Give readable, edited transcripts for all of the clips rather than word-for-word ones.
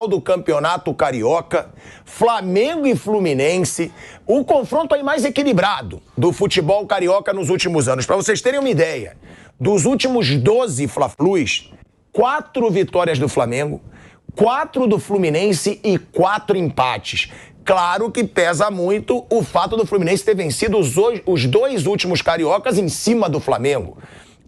do Campeonato Carioca, Flamengo e Fluminense, o confronto aí mais equilibrado do futebol carioca nos últimos anos. Para vocês terem uma ideia, dos últimos 12 Fla-Flus, 4 vitórias do Flamengo, 4 do Fluminense e 4 empates. Claro que pesa muito o fato do Fluminense ter vencido os 2 últimos cariocas em cima do Flamengo.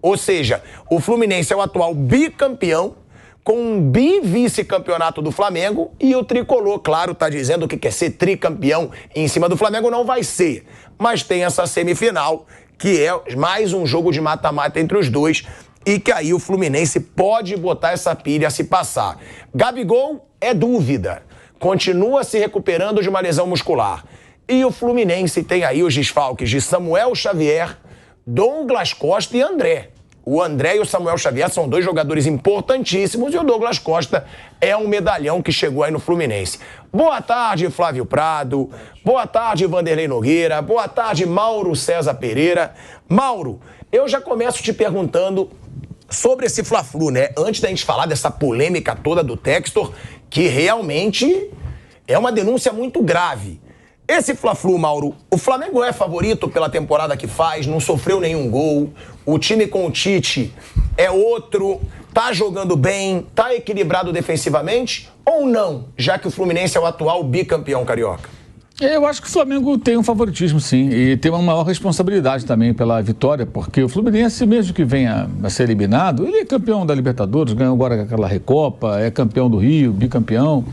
Ou seja, o Fluminense é o atual bicampeão, com um bi-vice-campeonato do Flamengo, e o tricolor, claro, está dizendo que quer ser tricampeão em cima do Flamengo, não vai ser. Mas tem essa semifinal, que é mais um jogo de mata-mata entre os dois, e que aí o Fluminense pode botar essa pilha se passar. Gabigol é dúvida, continua se recuperando de uma lesão muscular. E o Fluminense tem aí os desfalques de Samuel Xavier, Douglas Costa e André. O André e o Samuel Xavier são 2 jogadores importantíssimos e o Douglas Costa é um medalhão que chegou aí no Fluminense. Boa tarde, Flávio Prado. Boa tarde, Vanderlei Nogueira. Boa tarde, Mauro César Pereira. Mauro, eu já começo te perguntando sobre esse Fla-Flu, né? Antes da gente falar dessa polêmica toda do Textor, que realmente é uma denúncia muito grave. Esse Fla-Flu, Mauro, o Flamengo é favorito pela temporada que faz, não sofreu nenhum gol, o time com o Tite é outro, tá jogando bem, tá equilibrado defensivamente ou não, já que o Fluminense é o atual bicampeão carioca? Eu acho que o Flamengo tem um favoritismo, sim, e tem uma maior responsabilidade também pela vitória, porque o Fluminense, mesmo que venha a ser eliminado, ele é campeão da Libertadores, ganhou agora aquela Recopa, é campeão do Rio, bicampeão.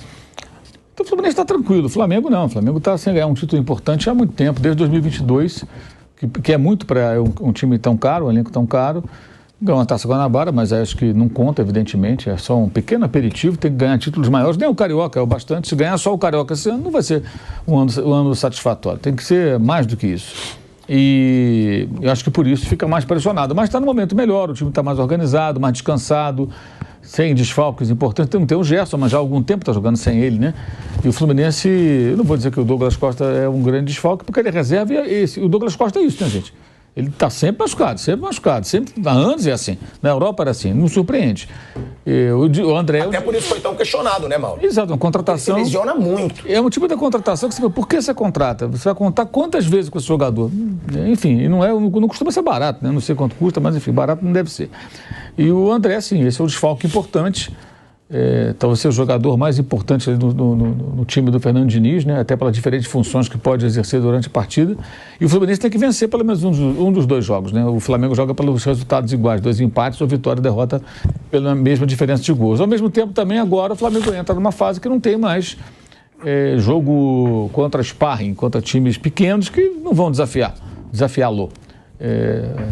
Então o Fluminense está tranquilo, o Flamengo não. O Flamengo está sem ganhar um título importante há muito tempo, desde 2022, que é muito para um time tão caro, um elenco tão caro. Ganhou uma Taça Guanabara, mas acho que não conta, evidentemente, é só um pequeno aperitivo, tem que ganhar títulos maiores. Nem o Carioca é o bastante, se ganhar só o Carioca esse ano, não vai ser um ano satisfatório, tem que ser mais do que isso. E eu acho que por isso fica mais pressionado, mas está no momento melhor, o time está mais organizado, mais descansado, sem desfalques importantes. Não tem o Gerson, mas já há algum tempo está jogando sem ele, né? E o Fluminense, eu não vou dizer que o Douglas Costa é um grande desfalque, porque ele é reserva e o Douglas Costa é isso, né, gente? Ele está sempre machucado, sempre, há anos é assim. Na Europa era assim, não surpreende. O André... Até por isso foi tão questionado, né, Mauro? Exato, uma contratação... Ele se lesiona muito. É um tipo de contratação que você fala, por que você contrata? Você vai contar quantas vezes com esse jogador? Enfim, não costuma ser barato, né? Não sei quanto custa, mas enfim, barato não deve ser. E o André, sim, esse é um desfalque importante. Talvez seja o jogador mais importante no time do Fernando Diniz, né? Até pelas diferentes funções que pode exercer durante a partida. E o Fluminense tem que vencer pelo menos um dos 2 jogos, né? O Flamengo joga pelos resultados iguais, 2 empates ou vitória e derrota pela mesma diferença de gols. Ao mesmo tempo, também agora o Flamengo entra numa fase que não tem mais jogo contra sparring, contra times pequenos que não vão desafiá-lo.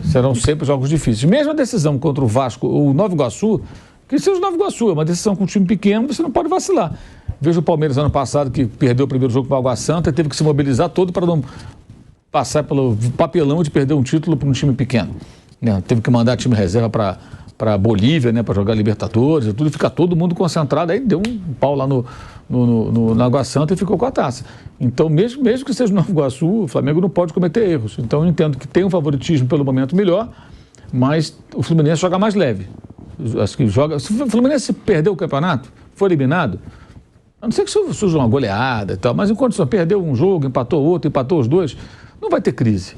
Serão sempre jogos difíceis. Mesmo a decisão contra o Vasco ou o Nova Iguaçu, que seja o Nova Iguaçu, é uma decisão com um time pequeno, você não pode vacilar. Veja o Palmeiras ano passado, que perdeu o primeiro jogo para o Água Santa e teve que se mobilizar todo para não passar pelo papelão de perder um título para um time pequeno. Teve que mandar time reserva para a Bolívia, né, para jogar Libertadores, tudo, fica todo mundo concentrado, aí deu um pau lá na Água Santa e ficou com a taça. Então, mesmo que seja o Nova Iguaçu, o Flamengo não pode cometer erros. Então, eu entendo que tem um favoritismo pelo momento melhor, mas o Fluminense joga mais leve. Acho que se o Fluminense perder o campeonato, for eliminado, a não ser que surja uma goleada e tal, mas enquanto só perdeu um jogo, empatou outro, empatou os 2, não vai ter crise.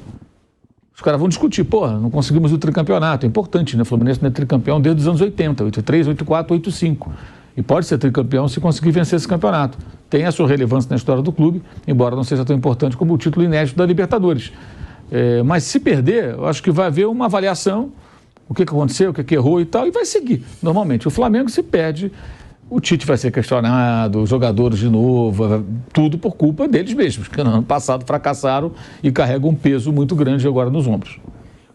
Os caras vão discutir, não conseguimos o tricampeonato, é importante, né? O Fluminense não é tricampeão desde os anos 80, 83, 84, 85. E pode ser tricampeão se conseguir vencer esse campeonato. Tem a sua relevância na história do clube, embora não seja tão importante como o título inédito da Libertadores. Mas se perder, eu acho que vai haver uma avaliação, o que aconteceu, o que errou e tal, e vai seguir. Normalmente, o Flamengo se perde, o Tite vai ser questionado, os jogadores de novo, tudo por culpa deles mesmos, que no ano passado fracassaram e carregam um peso muito grande agora nos ombros.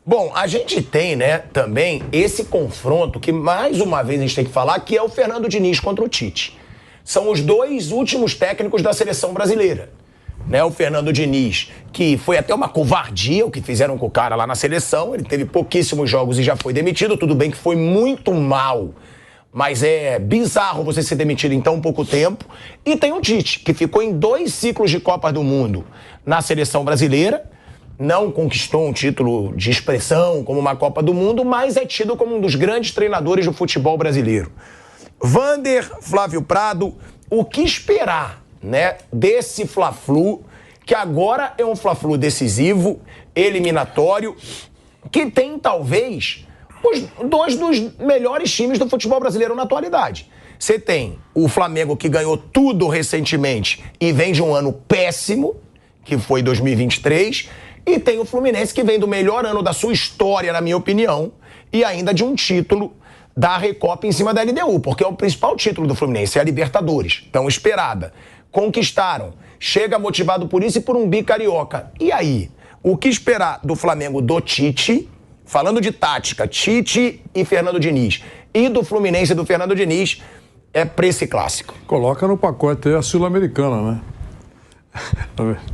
Bom, a gente tem, né, também esse confronto que, mais uma vez, a gente tem que falar, que é o Fernando Diniz contra o Tite. São os 2 últimos técnicos da seleção brasileira. Né, o Fernando Diniz, que foi até uma covardia o que fizeram com o cara lá na seleção, ele teve pouquíssimos jogos e já foi demitido, tudo bem que foi muito mal, mas é bizarro você ser demitido em tão pouco tempo. E tem o Tite, que ficou em 2 ciclos de Copa do Mundo na seleção brasileira, não conquistou um título de expressão como uma Copa do Mundo, mas é tido como um dos grandes treinadores do futebol brasileiro. Vander, Flávio Prado, o que esperar, né, desse Fla-Flu, que agora é um Fla-Flu decisivo, eliminatório, que tem talvez os dois dos melhores times do futebol brasileiro na atualidade. Você tem o Flamengo, que ganhou tudo recentemente e vem de um ano péssimo, que foi 2023, e tem o Fluminense, que vem do melhor ano da sua história, na minha opinião, e ainda de um título da Recopa em cima da LDU, porque é o principal título do Fluminense, é a Libertadores, tão esperada. Conquistaram, chega motivado por isso e por um bicarioca. E aí, o que esperar do Flamengo do Tite, falando de tática, Tite e Fernando Diniz, e do Fluminense do Fernando Diniz, é pra esse clássico? Coloca no pacote aí a Sul-Americana, né?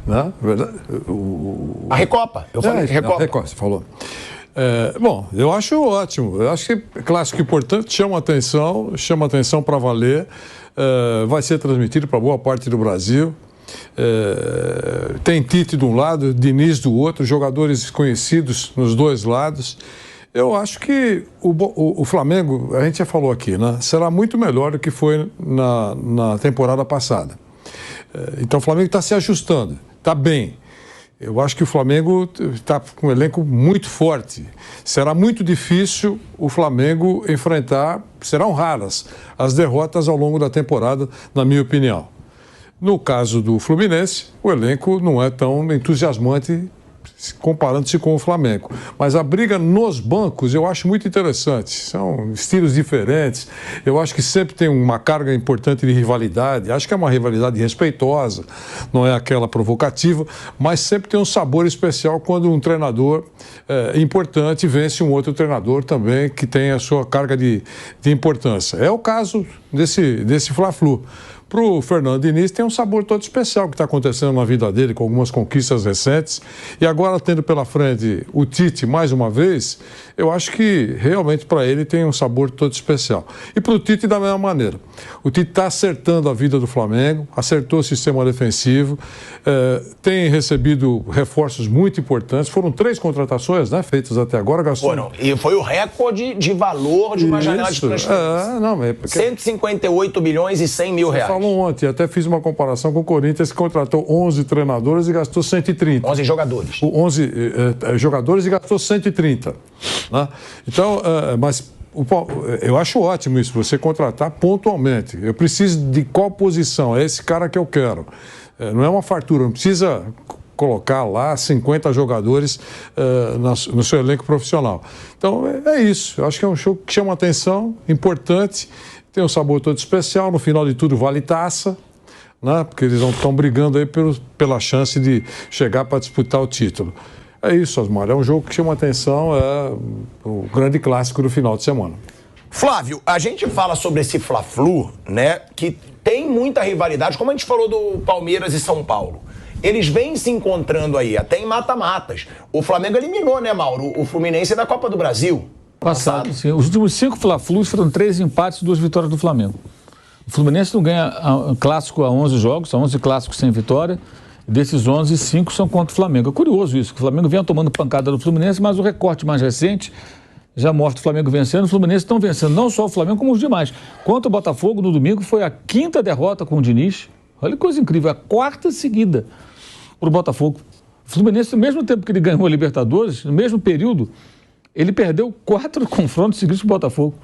Não, verdade? A Recopa, eu falei Recopa. Recopa, você falou. Bom, eu acho ótimo. Eu acho que é clássico importante, chama atenção para valer. Vai ser transmitido para boa parte do Brasil. Tem Tite de um lado, Diniz do outro, jogadores conhecidos nos dois lados. Eu acho que o Flamengo, a gente já falou aqui, né, será muito melhor do que foi na temporada passada. Então o Flamengo está se ajustando, está bem. Eu acho que o Flamengo está com um elenco muito forte. Será muito difícil o Flamengo enfrentar, serão raras as derrotas ao longo da temporada, na minha opinião. No caso do Fluminense, o elenco não é tão entusiasmante comparando-se com o Flamengo. Mas a briga nos bancos eu acho muito interessante. São estilos diferentes. Eu acho que sempre tem uma carga importante de rivalidade. Acho que é uma rivalidade respeitosa, não é aquela provocativa, mas sempre tem um sabor especial quando um treinador importante vence um outro treinador também que tem a sua carga de importância. É o caso desse Fla-Flu. Para o Fernando Diniz tem um sabor todo especial que está acontecendo na vida dele, com algumas conquistas recentes. E agora, tendo pela frente o Tite mais uma vez, eu acho que realmente para ele tem um sabor todo especial. E para o Tite da mesma maneira. O Tite está acertando a vida do Flamengo, acertou o sistema defensivo, tem recebido reforços muito importantes. Foram 3 contratações, né, feitas até agora, Gastão. Foram. E foi o recorde de valor de uma janela de transferência. 158 milhões e 100 mil reais. Falou ontem, até fiz uma comparação com o Corinthians, que contratou 11 treinadores e gastou 130. 11 jogadores. 11 jogadores e gastou 130. Né? Então, mas eu acho ótimo isso, você contratar pontualmente. Eu preciso de qual posição? É esse cara que eu quero. Não é uma fartura, não precisa colocar lá 50 jogadores no seu elenco profissional. Então, é isso. Eu acho que é um show que chama atenção, importante. Tem um sabor todo especial, no final de tudo vale taça, né? Porque eles não estão brigando aí pela chance de chegar para disputar o título. É isso, Osmar, é um jogo que chama atenção, é o grande clássico do final de semana. Flávio, a gente fala sobre esse Fla-Flu, né, que tem muita rivalidade, como a gente falou do Palmeiras e São Paulo. Eles vêm se encontrando aí, até em mata-matas. O Flamengo eliminou, né, Mauro, o Fluminense da Copa do Brasil. Passado, sim. Os últimos 5 Fla-Flus foram 3 empates e 2 vitórias do Flamengo. O Fluminense não ganha clássico há 11 jogos, são 11 clássicos sem vitória. Desses 11, 5 são contra o Flamengo. É curioso isso, que o Flamengo vem tomando pancada do Fluminense, mas o recorte mais recente já mostra o Flamengo vencendo. O Fluminense estão vencendo, não só o Flamengo, como os demais. Contra o Botafogo, no domingo, foi a 5ª derrota com o Diniz. Olha que coisa incrível, a 4ª seguida para o Botafogo. O Fluminense, no mesmo tempo que ele ganhou a Libertadores, no mesmo período, ele perdeu 4 confrontos seguidos com o Botafogo.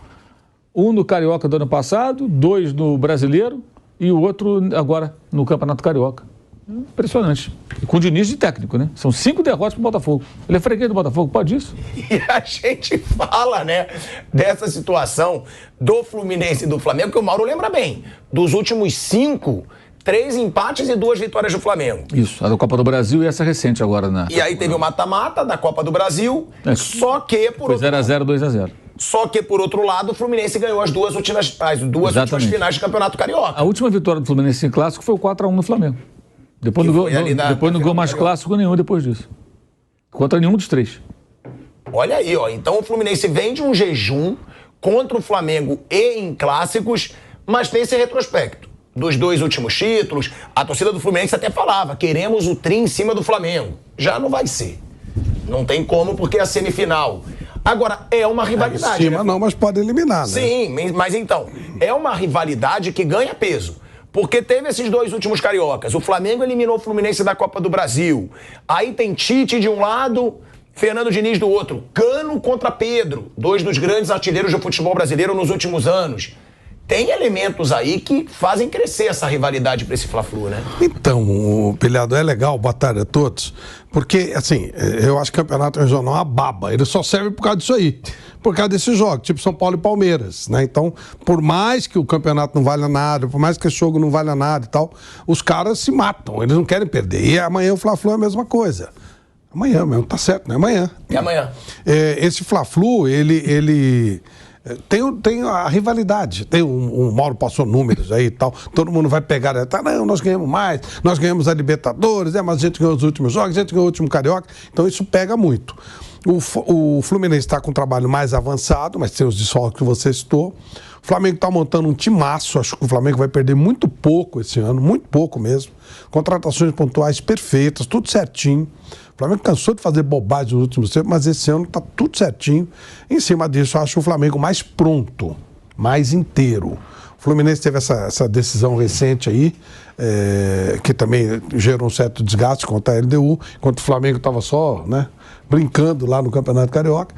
Um no Carioca do ano passado, 2 no Brasileiro e o outro agora no Campeonato Carioca. Impressionante. E com o Diniz de técnico, né? São 5 derrotas para o Botafogo. Ele é freguês do Botafogo, pode isso? E a gente fala, né, dessa situação do Fluminense e do Flamengo, que o Mauro lembra bem. Dos últimos 5... 3 empates e 2 vitórias do Flamengo. Isso, a da Copa do Brasil e essa recente agora, né? E aí teve o mata-mata da Copa do Brasil, só que por outro lado... 0-0, 2-0. Só que, por outro lado, o Fluminense ganhou as duas últimas finais de Campeonato Carioca. A última vitória do Fluminense em clássico foi o 4-1 no Flamengo. Depois não ganhou mais clássico nenhum depois disso. Contra nenhum dos 3. Olha aí, ó. Então o Fluminense vem de um jejum contra o Flamengo e em clássicos, mas tem esse retrospecto. Dos 2 últimos títulos, a torcida do Fluminense até falava, queremos o tri em cima do Flamengo. Já não vai ser. Não tem como, porque é a semifinal. Agora, é uma rivalidade. Em cima, né? Não, mas pode eliminar, né? Sim, mas então, é uma rivalidade que ganha peso. Porque teve esses 2 últimos cariocas. O Flamengo eliminou o Fluminense da Copa do Brasil. Aí tem Tite de um lado, Fernando Diniz do outro. Cano contra Pedro, 2 dos grandes artilheiros do futebol brasileiro nos últimos anos. Tem elementos aí que fazem crescer essa rivalidade para esse Fla-Flu, né? Então, Pilhado, é legal, boa tarde a todos, porque, assim, eu acho que o campeonato regional é uma baba, ele só serve por causa disso aí, por causa desses jogos, tipo São Paulo e Palmeiras, né? Então, por mais que o campeonato não valha nada, por mais que esse jogo não valha nada e tal, os caras se matam, eles não querem perder. E amanhã o Fla-Flu é a mesma coisa. Amanhã mesmo, tá certo, né? Amanhã. E amanhã? Esse Fla-Flu, ele tem a rivalidade. Tem o Mauro passou números aí e tal. Todo mundo vai pegar. Não, nós ganhamos mais, nós ganhamos a Libertadores, mas a gente ganhou os últimos jogos, a gente ganhou o último Carioca. Então isso pega muito. O Fluminense está com um trabalho mais avançado, mas tem os desfalques que você citou. O Flamengo está montando um timaço. Acho que o Flamengo vai perder muito pouco esse ano, muito pouco mesmo. Contratações pontuais perfeitas, tudo certinho. O Flamengo cansou de fazer bobagem nos últimos tempos, mas esse ano está tudo certinho. Em cima disso, eu acho o Flamengo mais pronto, mais inteiro. O Fluminense teve essa decisão recente aí, que também gerou um certo desgaste contra a LDU, enquanto o Flamengo estava só, né, brincando lá no Campeonato Carioca.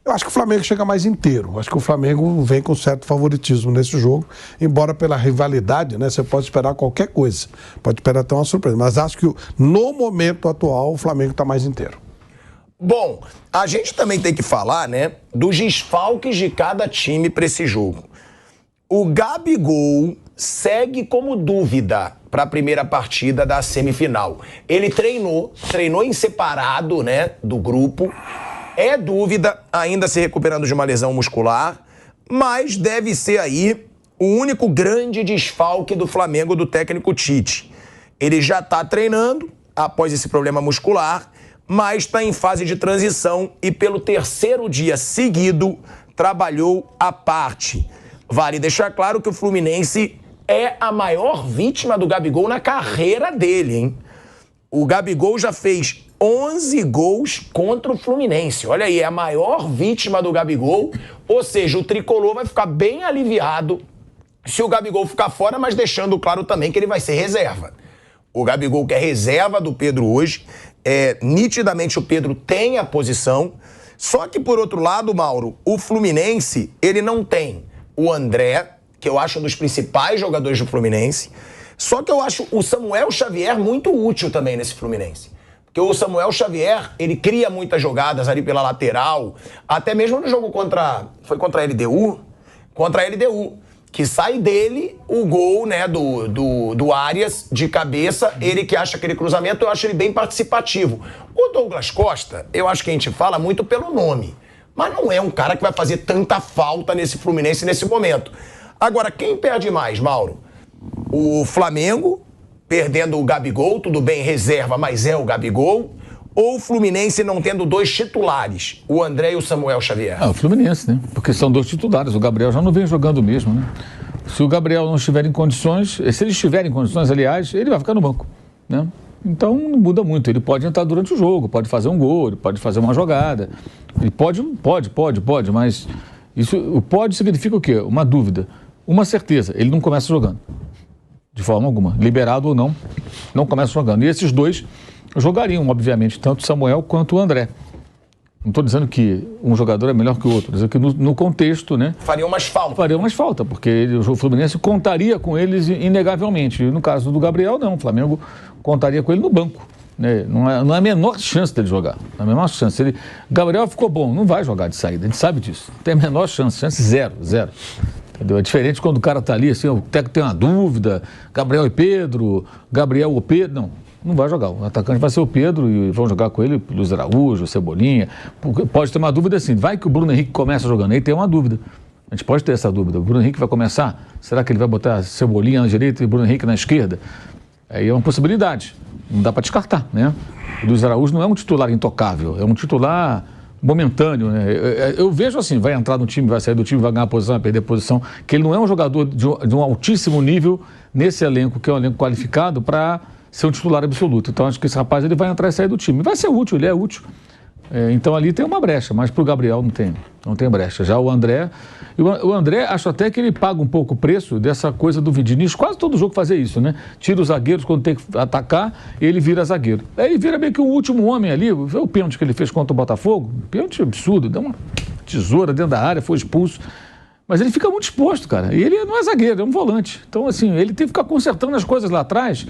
Eu acho que o Flamengo chega mais inteiro. Eu acho que o Flamengo vem com certo favoritismo nesse jogo, embora pela rivalidade, né, você pode esperar qualquer coisa. Pode esperar até uma surpresa. Mas acho que no momento atual o Flamengo está mais inteiro. Bom, a gente também tem que falar, né, dos desfalques de cada time para esse jogo. O Gabigol segue como dúvida para a primeira partida da semifinal. Ele treinou em separado, né, do grupo. É dúvida, ainda se recuperando de uma lesão muscular, mas deve ser aí o único grande desfalque do Flamengo do técnico Tite. Ele já está treinando após esse problema muscular, mas está em fase de transição e pelo 3º dia seguido trabalhou à parte. Vale deixar claro que o Fluminense é a maior vítima do Gabigol na carreira dele, hein? O Gabigol já fez 11 gols contra o Fluminense. Olha aí, é a maior vítima do Gabigol. Ou seja, o tricolor vai ficar bem aliviado se o Gabigol ficar fora, mas deixando claro também que ele vai ser reserva. O Gabigol que é reserva do Pedro hoje. Nitidamente o Pedro tem a posição. Só que, por outro lado, Mauro, o Fluminense, ele não tem o André, que eu acho um dos principais jogadores do Fluminense. Só que eu acho o Samuel Xavier muito útil também nesse Fluminense. Porque o Samuel Xavier, ele cria muitas jogadas ali pela lateral, até mesmo no jogo foi contra a LDU? Contra a LDU, que sai dele o gol, né, do Arias de cabeça, ele que acha aquele cruzamento, eu acho ele bem participativo. O Douglas Costa, eu acho que a gente fala muito pelo nome, mas não é um cara que vai fazer tanta falta nesse Fluminense nesse momento. Agora, quem perde mais, Mauro? O Flamengo, perdendo o Gabigol, tudo bem, reserva, mas é o Gabigol, ou o Fluminense não tendo 2 titulares, o André e o Samuel Xavier? O Fluminense, né? Porque são 2 titulares, o Gabriel já não vem jogando mesmo, né? Se o Gabriel não estiver em condições, se ele estiver em condições, aliás, ele vai ficar no banco, né? Então não muda muito, ele pode entrar durante o jogo, pode fazer um gol, ele pode fazer uma jogada, ele pode, mas isso, o pode significa o quê? Uma dúvida, uma certeza, ele não começa jogando. De forma alguma, liberado ou não, não começa jogando. E esses 2 jogariam, obviamente, tanto o Samuel quanto o André. Não estou dizendo que um jogador é melhor que o outro, estou dizendo que no contexto, né? Fariam mais falta. Fariam mais falta, porque o Fluminense contaria com eles inegavelmente. No caso do Gabriel, não. O Flamengo contaria com ele no banco. Né? Não é a menor chance dele jogar. Não é a menor chance. Gabriel ficou bom, não vai jogar de saída, a gente sabe disso. Não tem a menor chance zero. Entendeu? É diferente quando o cara está ali, assim, o técnico tem uma dúvida, Gabriel e Pedro, Gabriel ou Pedro, não vai jogar. O atacante vai ser o Pedro e vão jogar com ele Luiz Araújo, Cebolinha. Pode ter uma dúvida assim, vai que o Bruno Henrique começa jogando, aí tem uma dúvida. A gente pode ter essa dúvida. O Bruno Henrique vai começar? Será que ele vai botar Cebolinha na direita e o Bruno Henrique na esquerda? Aí é uma possibilidade, não dá para descartar, né? O Luiz Araújo não é um titular intocável, é um titular momentâneo, né? Eu vejo assim, vai entrar no time, vai sair do time, vai ganhar posição, vai perder posição, que ele não é um jogador de um altíssimo nível nesse elenco, que é um elenco qualificado para ser um titular absoluto. Então acho que esse rapaz ele vai entrar e sair do time. Vai ser útil, ele é útil. Então ali tem uma brecha, mas para o Gabriel não tem brecha. Já o André acho até que ele paga um pouco o preço dessa coisa do Diniz, quase todo jogo fazer isso, né? Tira os zagueiros quando tem que atacar, ele vira zagueiro. Aí ele vira meio que o último homem ali, o pênalti que ele fez contra o Botafogo, pênalti absurdo, deu uma tesoura dentro da área, foi expulso. Mas ele fica muito exposto, cara. E ele não é zagueiro, é um volante. Então, assim, ele tem que ficar consertando as coisas lá atrás,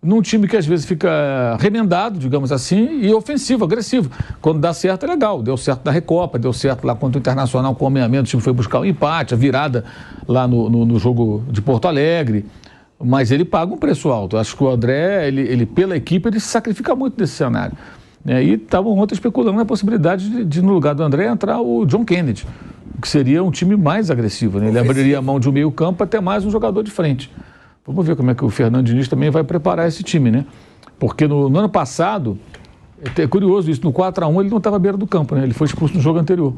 num time que às vezes fica remendado, digamos assim, e ofensivo, agressivo. Quando dá certo é legal. Deu certo na Recopa, deu certo lá contra o Internacional com o ameaçamento, o time foi buscar o empate, a virada lá no jogo de Porto Alegre. Mas ele paga um preço alto. Acho que o André, ele pela equipe, ele se sacrifica muito nesse cenário. E estavam ontem especulando na possibilidade de, no lugar do André, entrar o John Kennedy, que seria um time mais agressivo, né? Ele abriria a mão de um meio campo até mais um jogador de frente. Vamos ver como é que o Fernando Diniz também vai preparar esse time, né? Porque no ano passado, é curioso isso, no 4-1 ele não estava à beira do campo, né? Ele foi expulso no jogo anterior.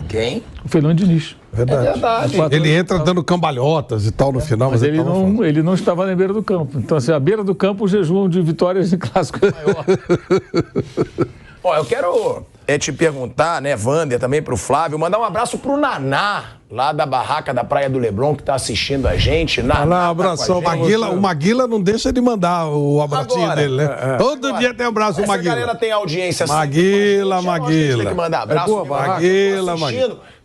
Quem? O Fernando Diniz. Verdade. É verdade. Ele entra dando cambalhotas e tal no final. Mas ele não estava na beira do campo. Então, assim, à beira do campo, o jejum de vitórias em clássico é maior. Ó, eu quero te perguntar, né, Wander, também pro Flávio, mandar um abraço pro Naná, lá da barraca da Praia do Leblon, que tá assistindo a gente. Naná, abração. O Maguila não deixa de mandar o abracinho Agora, dele, né? Todo dia tem um abraço do Maguila. Essa galera tem audiência assim. Maguila. Tem que mandar abraço. Maguila.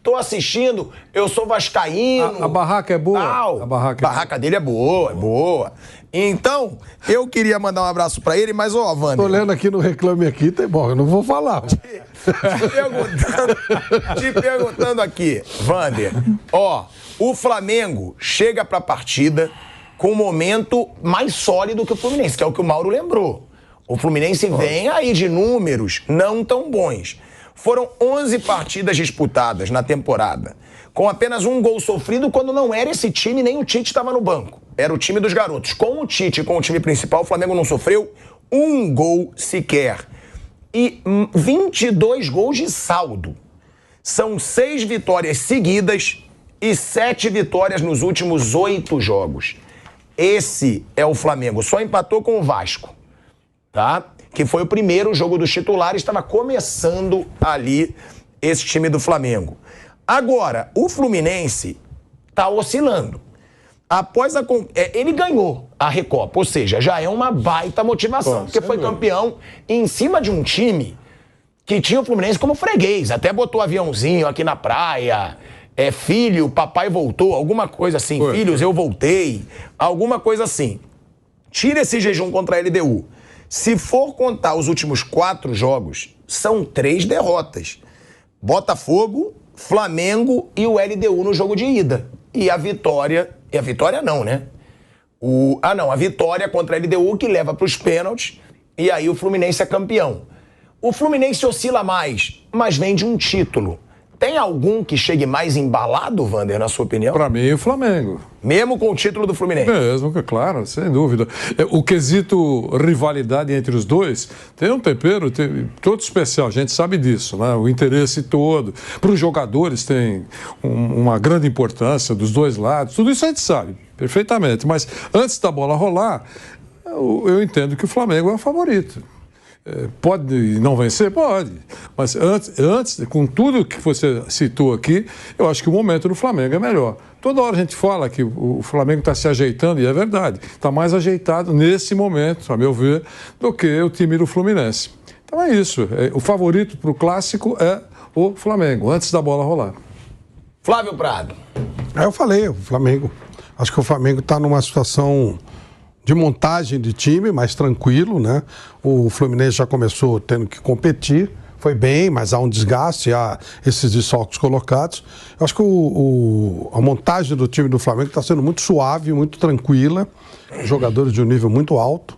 Tô assistindo, eu sou vascaíno. A barraca é boa. Tal. A barraca dele é boa. Então, eu queria mandar um abraço pra ele, mas, ó, Wander... Tô olhando aqui no Reclame Aqui, tá bom, eu não vou falar. Te perguntando aqui, Wander, ó, o Flamengo chega pra partida com um momento mais sólido que o Fluminense, que é o que o Mauro lembrou. O Fluminense vem aí de números não tão bons. Foram 11 partidas disputadas na temporada, com apenas um gol sofrido quando não era esse time, nem o Tite estava no banco. Era o time dos garotos. Com o Tite e com o time principal, o Flamengo não sofreu um gol sequer. E 22 gols de saldo. São 6 vitórias seguidas e 7 vitórias nos últimos 8 jogos. Esse é o Flamengo. Só empatou com o Vasco, tá? Que foi o primeiro jogo dos titulares, estava começando ali esse time do Flamengo. Agora, o Fluminense está oscilando. Ele ganhou a Recopa, ou seja, já é uma baita motivação, porque foi campeão em cima de um time que tinha o Fluminense como freguês, até botou aviãozinho aqui na praia, filho, papai voltou, alguma coisa assim, filhos, eu voltei, alguma coisa assim. Tira esse jejum contra a LDU. Se for contar os últimos 4 jogos, são 3 derrotas. Botafogo, Flamengo e o LDU no jogo de ida. E a vitória não, né? A vitória contra a LDU que leva para os pênaltis e aí o Fluminense é campeão. O Fluminense oscila mais, mas vem de um título. Tem algum que chegue mais embalado, Wander, na sua opinião? Para mim, o Flamengo. Mesmo com o título do Fluminense? Mesmo, claro, sem dúvida. O quesito rivalidade entre os dois tem um tempero todo especial, a gente sabe disso, né? O interesse todo. Para os jogadores tem uma grande importância dos dois lados, tudo isso a gente sabe perfeitamente. Mas antes da bola rolar, eu entendo que o Flamengo é o favorito. Pode não vencer? Pode. Mas antes, com tudo que você citou aqui, eu acho que o momento do Flamengo é melhor. Toda hora a gente fala que o Flamengo está se ajeitando, e é verdade. Está mais ajeitado nesse momento, a meu ver, do que o time do Fluminense. Então é isso. O favorito para o clássico é o Flamengo, antes da bola rolar. Flávio Prado. Eu falei, o Flamengo. Acho que o Flamengo está numa situação de montagem de time, mais tranquilo, né? O Fluminense já começou tendo que competir, foi bem, mas há um desgaste, há esses desfalques colocados. Eu acho que a montagem do time do Flamengo está sendo muito suave, muito tranquila, jogadores de um nível muito alto.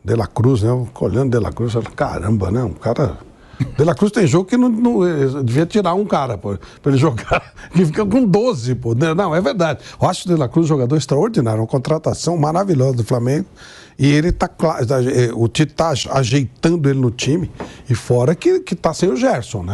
De La Cruz, né? Olhando De La Cruz, caramba, né? Um cara... De La Cruz tem jogo que não devia tirar um cara, pô, pra ele jogar, que fica com 12, pô. Não, é verdade. Eu acho o De La Cruz um jogador extraordinário, uma contratação maravilhosa do Flamengo. E ele o Tite tá ajeitando ele no time, e fora que tá sem o Gerson, né?